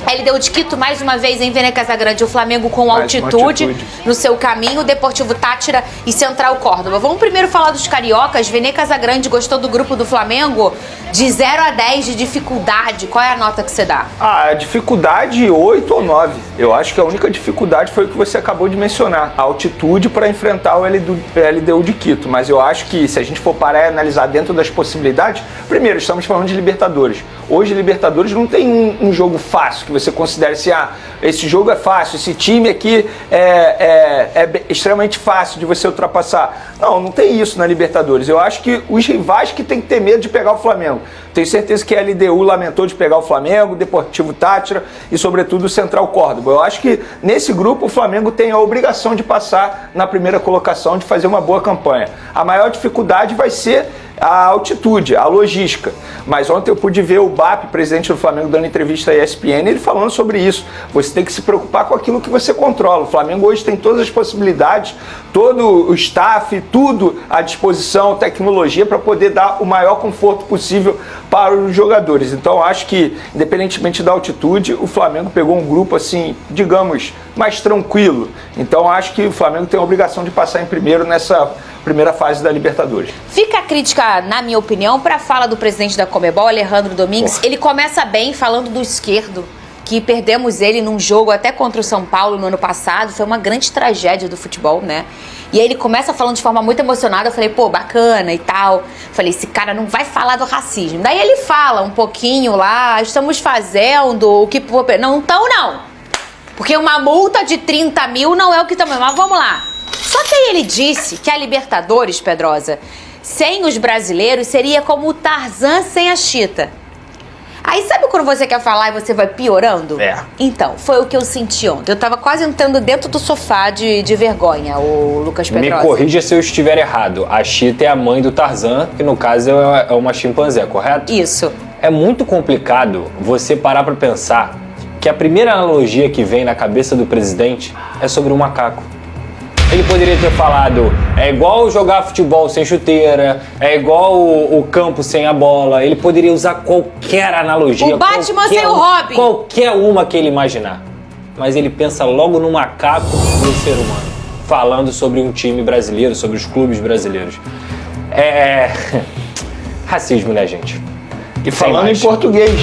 A LDU de Quito, mais uma vez, em Vene Casagrande, o Flamengo com altitude no seu caminho, Deportivo Táchira e Central Córdoba. Vamos primeiro falar dos cariocas. Vene Casagrande gostou do grupo do Flamengo? De 0 a 10 de dificuldade, qual é a nota que você dá? A dificuldade 8 ou 9. Eu acho que a única dificuldade foi o que você acabou de mencionar, a altitude para enfrentar o LDU de Quito. Mas eu acho que se a gente for parar e analisar dentro das possibilidades, primeiro, estamos falando de Libertadores. Hoje, Libertadores não tem um jogo fácil que você considere assim, esse jogo é fácil, esse time aqui é extremamente fácil de você ultrapassar. Não tem isso na Libertadores. Eu acho que os rivais que tem que ter medo de pegar o Flamengo. Tenho certeza que a LDU lamentou de pegar o Flamengo, o Deportivo Táchira e, sobretudo, o Central Córdoba. Eu acho que nesse grupo o Flamengo tem a obrigação de passar na primeira colocação, de fazer uma boa campanha. A maior dificuldade vai ser a altitude, a logística. Mas ontem eu pude ver o BAP, presidente do Flamengo, dando entrevista à ESPN, ele falando sobre isso. Você tem que se preocupar com aquilo que você controla. O Flamengo hoje tem todas as possibilidades, todo o staff, tudo à disposição, tecnologia, para poder dar o maior conforto possível para os jogadores. Então acho que, independentemente da altitude, o Flamengo pegou um grupo, assim, digamos, mais tranquilo. Então acho que o Flamengo tem a obrigação de passar em primeiro nessa primeira fase da Libertadores. Fica a crítica, na minha opinião, para a fala do presidente da Conmebol, Alejandro Domingues. Ele começa bem falando do esquerdo, que perdemos ele num jogo até contra o São Paulo no ano passado. Foi uma grande tragédia do futebol, né? E aí ele começa falando de forma muito emocionada. Eu falei, pô, bacana e tal. Falei, esse cara não vai falar do racismo. Daí ele fala um pouquinho lá, estamos fazendo o que... Não estão, não. Porque uma multa de 30 mil não é o que estamos... Mas vamos lá. Só que aí ele disse que a Libertadores, Pedrosa, sem os brasileiros, seria como o Tarzan sem a Chita. Aí sabe quando você quer falar e você vai piorando? É. Então, foi o que eu senti ontem. Eu tava quase entrando dentro do sofá de vergonha, o Lucas Pedrosa. Me corrija se eu estiver errado. A Chita é a mãe do Tarzan, que no caso é uma chimpanzé, correto? Isso. É muito complicado você parar pra pensar que a primeira analogia que vem na cabeça do presidente é sobre um macaco. Ele poderia ter falado, é igual jogar futebol sem chuteira, é igual o campo sem a bola. Ele poderia usar qualquer analogia. O Batman sem o Robin. Qualquer uma que ele imaginar. Mas ele pensa logo no macaco e no ser humano. Falando sobre um time brasileiro, sobre os clubes brasileiros. Racismo, né, gente? E falando em português,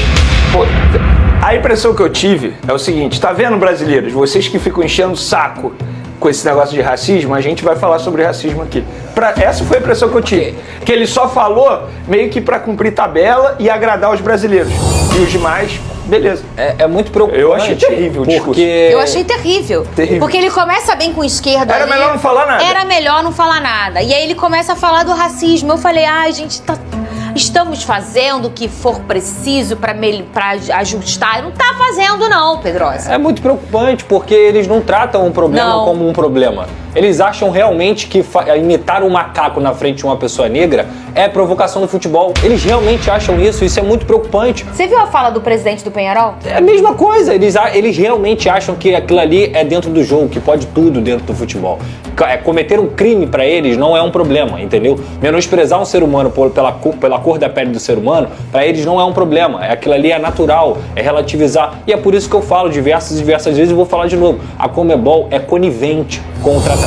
a impressão que eu tive é o seguinte, tá vendo, brasileiros? Vocês que ficam enchendo o saco com esse negócio de racismo, a gente vai falar sobre racismo aqui. Essa foi a impressão que eu tive. Que ele só falou meio que para cumprir tabela e agradar os brasileiros. E os demais, beleza. É muito preocupante. Eu achei terrível o discurso. Eu achei terrível. Porque ele começa bem com o esquerdo. Era melhor não falar nada. Era melhor não falar nada. E aí ele começa a falar do racismo. Eu falei, gente, estamos fazendo o que for preciso para ajustar. Não tá fazendo não, Pedrosa. É muito preocupante, porque eles não tratam um problema como um problema. Eles acham realmente que imitar um macaco na frente de uma pessoa negra é provocação no futebol. Eles realmente acham isso é muito preocupante. Você viu a fala do presidente do Penharol? É a mesma coisa, eles realmente acham que aquilo ali é dentro do jogo, que pode tudo dentro do futebol. Cometer um crime para eles não é um problema, entendeu? Menosprezar um ser humano pela cor da pele do ser humano, para eles não é um problema. Aquilo ali é natural, é relativizar. E é por isso que eu falo diversas vezes e vou falar de novo. A Conmebol é conivente com o tratamento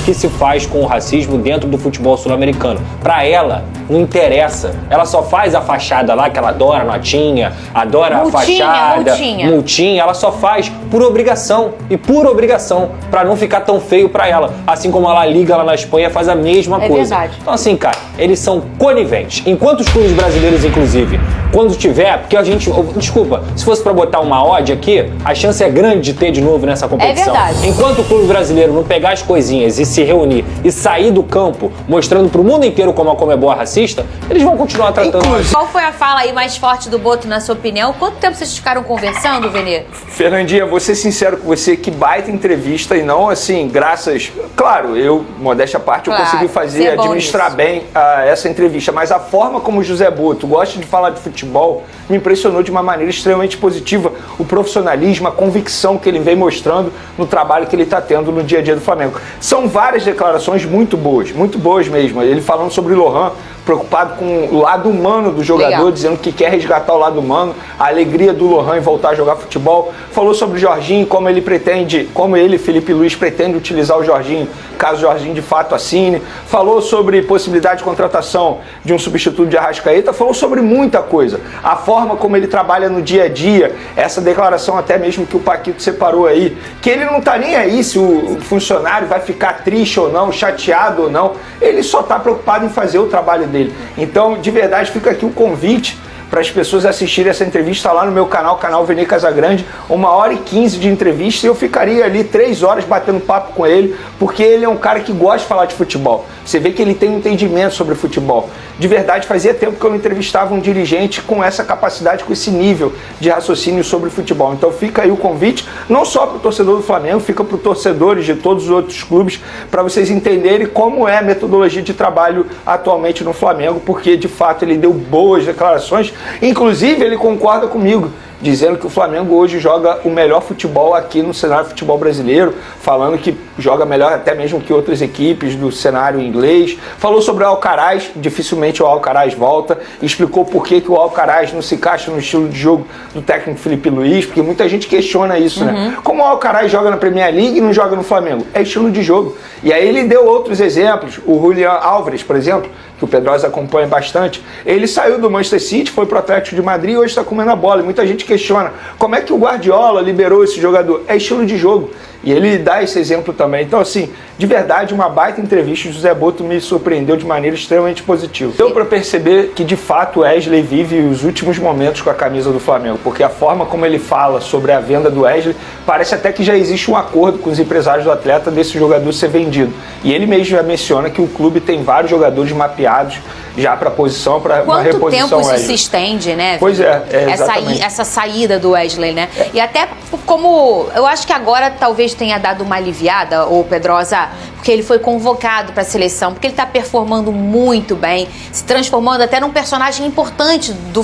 que se faz com o racismo dentro do futebol sul-americano. Para ela, não interessa. Ela só faz a fachada lá, que ela adora notinha, adora a fachada, multinha. Ela só faz por obrigação. E por obrigação, para não ficar tão feio para ela. Assim como a La Liga lá na Espanha faz a mesma coisa. Verdade. Então assim, cara, eles são coniventes. Enquanto os clubes brasileiros, inclusive, quando tiver, porque a gente... Desculpa, se fosse para botar uma odd aqui, a chance é grande de ter de novo nessa competição. É verdade. Enquanto o clube brasileiro não pegar as coisinhas e se reunir e sair do campo, mostrando pro mundo inteiro como a Conmebol é racista, eles vão continuar tratando... Qual foi a fala aí mais forte do Boto, na sua opinião? Quanto tempo vocês ficaram conversando, Venê? Fernandinha, vou ser sincero com você, que baita entrevista e não assim, graças... Claro, eu, modéstia à parte, eu consegui administrar bem essa entrevista, mas a forma como o José Boto gosta de falar de futebol me impressionou de uma maneira extremamente positiva. O profissionalismo, a convicção que ele vem mostrando no trabalho que ele está tendo no dia a dia do Flamengo. São várias declarações muito boas mesmo. Ele falando sobre o Lohan, preocupado com o lado humano do jogador, Legal. dizendo que quer resgatar o lado humano, a alegria do Lohan em voltar a jogar futebol. Falou sobre o Jorginho, como ele, Felipe Luiz, pretende utilizar o Jorginho, caso o Jorginho de fato assine. Falou sobre possibilidade de contratação de um substituto de Arrascaeta, falou sobre muita coisa. A forma como ele trabalha no dia a dia, essa declaração até mesmo que o Paquito separou aí, que ele não tá nem aí se o funcionário vai ficar triste ou não, chateado ou não, ele só tá preocupado em fazer o trabalho dele. Então, de verdade, fica aqui o convite para as pessoas assistirem essa entrevista lá no meu canal Vene Casagrande, 1h15 de entrevista, e eu ficaria ali 3 horas batendo papo com ele, porque ele é um cara que gosta de falar de futebol. Você vê que ele tem um entendimento sobre futebol. De verdade, fazia tempo que eu não entrevistava um dirigente com essa capacidade, com esse nível de raciocínio sobre futebol. Então fica aí o convite, não só para o torcedor do Flamengo, fica para os torcedores de todos os outros clubes, para vocês entenderem como é a metodologia de trabalho atualmente no Flamengo, porque de fato ele deu boas declarações. Inclusive, ele concorda comigo, dizendo que o Flamengo hoje joga o melhor futebol aqui no cenário de futebol brasileiro, falando que joga melhor até mesmo que outras equipes do cenário inglês. Falou sobre o Alcaraz, dificilmente o Alcaraz volta, explicou por que o Alcaraz não se encaixa no estilo de jogo do técnico Felipe Luiz, porque muita gente questiona isso, né? Como o Alcaraz joga na Premier League e não joga no Flamengo? É estilo de jogo. E aí ele deu outros exemplos, o Julián Álvares, por exemplo, que o Pedrosa acompanha bastante, ele saiu do Manchester City, foi pro Atlético de Madrid e hoje está comendo a bola. E muita gente questiona, como é que o Guardiola liberou esse jogador? É estilo de jogo. E ele dá esse exemplo também. Então, assim, de verdade, uma baita entrevista. O José Boto me surpreendeu de maneira extremamente positiva. Deu para perceber que, de fato, o Wesley vive os últimos momentos com a camisa do Flamengo, porque a forma como ele fala sobre a venda do Wesley, parece até que já existe um acordo com os empresários do atleta desse jogador ser vendido. E ele mesmo já menciona que o clube tem vários jogadores mapeados já para posição, para uma reposição. Quanto tempo isso Wesley se estende, né? Pois exatamente. Essa saída do Wesley, né? E até como, eu acho que agora talvez tenha dado uma aliviada, ô Pedrosa, porque ele foi convocado para a seleção, porque ele está performando muito bem, se transformando até num personagem importante de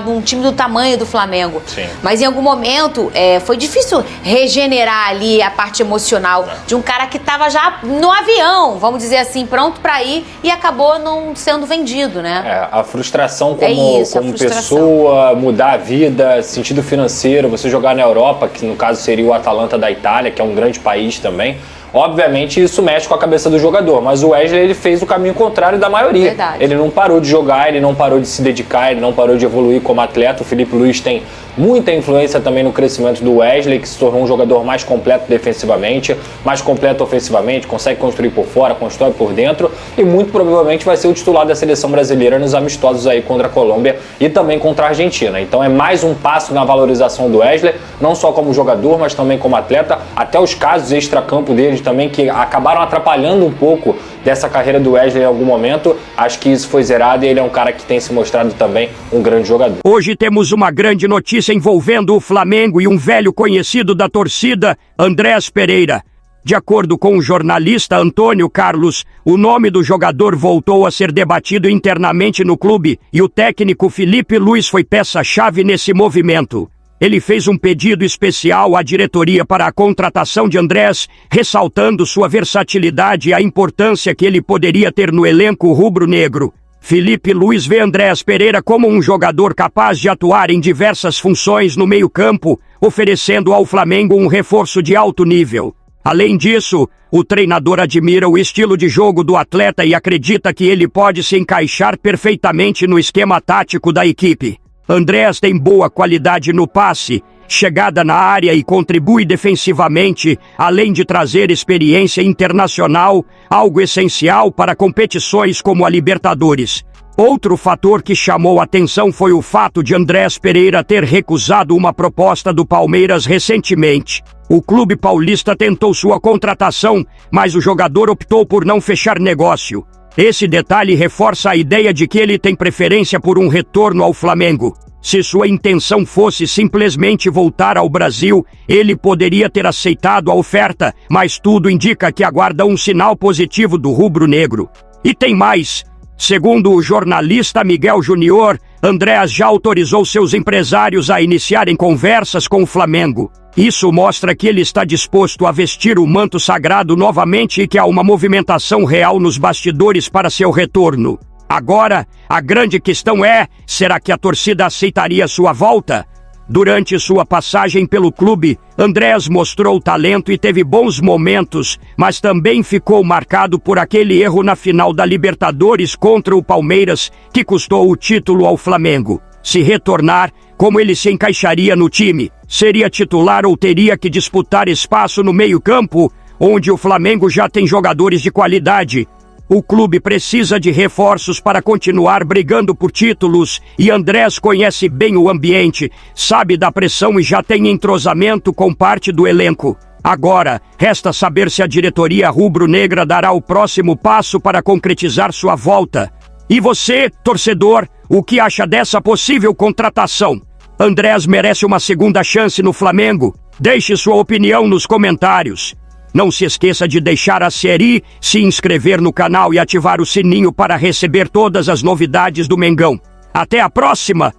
um time do tamanho do Flamengo. Sim. Mas em algum momento foi difícil regenerar ali a parte emocional de um cara que estava já no avião, vamos dizer assim, pronto para ir, e acabou não sendo vendido, né? A frustração como frustração. pessoa, mudar a vida, sentido financeiro, você jogar na Europa, que no caso seria o Atalanta da Itália, que é um grande país também. Obviamente isso mexe com a cabeça do jogador, mas o Wesley ele fez o caminho contrário da maioria. Verdade. Ele não parou de jogar, ele não parou de se dedicar, ele não parou de evoluir como atleta. O Felipe Luiz tem muita influência também no crescimento do Wesley, que se tornou um jogador mais completo defensivamente, mais completo ofensivamente, consegue construir por fora, constrói por dentro e muito provavelmente vai ser o titular da seleção brasileira nos amistosos aí contra a Colômbia e também contra a Argentina. Então é mais um passo na valorização do Wesley, não só como jogador, mas também como atleta. Até os casos extracampo dele também que acabaram atrapalhando um pouco dessa carreira do Wesley em algum momento, acho que isso foi zerado e ele é um cara que tem se mostrado também um grande jogador. Hoje temos uma grande notícia envolvendo o Flamengo e um velho conhecido da torcida, Andrés Pereira. De acordo com o jornalista Antônio Carlos, o nome do jogador voltou a ser debatido internamente no clube e o técnico Felipe Luiz foi peça-chave nesse movimento. Ele fez um pedido especial à diretoria para a contratação de Andrés, ressaltando sua versatilidade e a importância que ele poderia ter no elenco rubro-negro. Felipe Luiz vê Andrés Pereira como um jogador capaz de atuar em diversas funções no meio-campo, oferecendo ao Flamengo um reforço de alto nível. Além disso, o treinador admira o estilo de jogo do atleta e acredita que ele pode se encaixar perfeitamente no esquema tático da equipe. Andrés tem boa qualidade no passe, chegada na área e contribui defensivamente, além de trazer experiência internacional, algo essencial para competições como a Libertadores. Outro fator que chamou atenção foi o fato de Andrés Pereira ter recusado uma proposta do Palmeiras recentemente. O clube paulista tentou sua contratação, mas o jogador optou por não fechar negócio. Esse detalhe reforça a ideia de que ele tem preferência por um retorno ao Flamengo. Se sua intenção fosse simplesmente voltar ao Brasil, ele poderia ter aceitado a oferta, mas tudo indica que aguarda um sinal positivo do rubro-negro. E tem mais. Segundo o jornalista Miguel Júnior, Andrés já autorizou seus empresários a iniciarem conversas com o Flamengo. Isso mostra que ele está disposto a vestir o manto sagrado novamente e que há uma movimentação real nos bastidores para seu retorno. Agora, a grande questão é, será que a torcida aceitaria sua volta? Durante sua passagem pelo clube, Andrés mostrou talento e teve bons momentos, mas também ficou marcado por aquele erro na final da Libertadores contra o Palmeiras, que custou o título ao Flamengo. Se retornar, como ele se encaixaria no time? Seria titular ou teria que disputar espaço no meio-campo, onde o Flamengo já tem jogadores de qualidade? O clube precisa de reforços para continuar brigando por títulos e Andrés conhece bem o ambiente, sabe da pressão e já tem entrosamento com parte do elenco. Agora, resta saber se a diretoria rubro-negra dará o próximo passo para concretizar sua volta. E você, torcedor, o que acha dessa possível contratação? Andrés merece uma segunda chance no Flamengo? Deixe sua opinião nos comentários. Não se esqueça de deixar a série, se inscrever no canal e ativar o sininho para receber todas as novidades do Mengão. Até a próxima!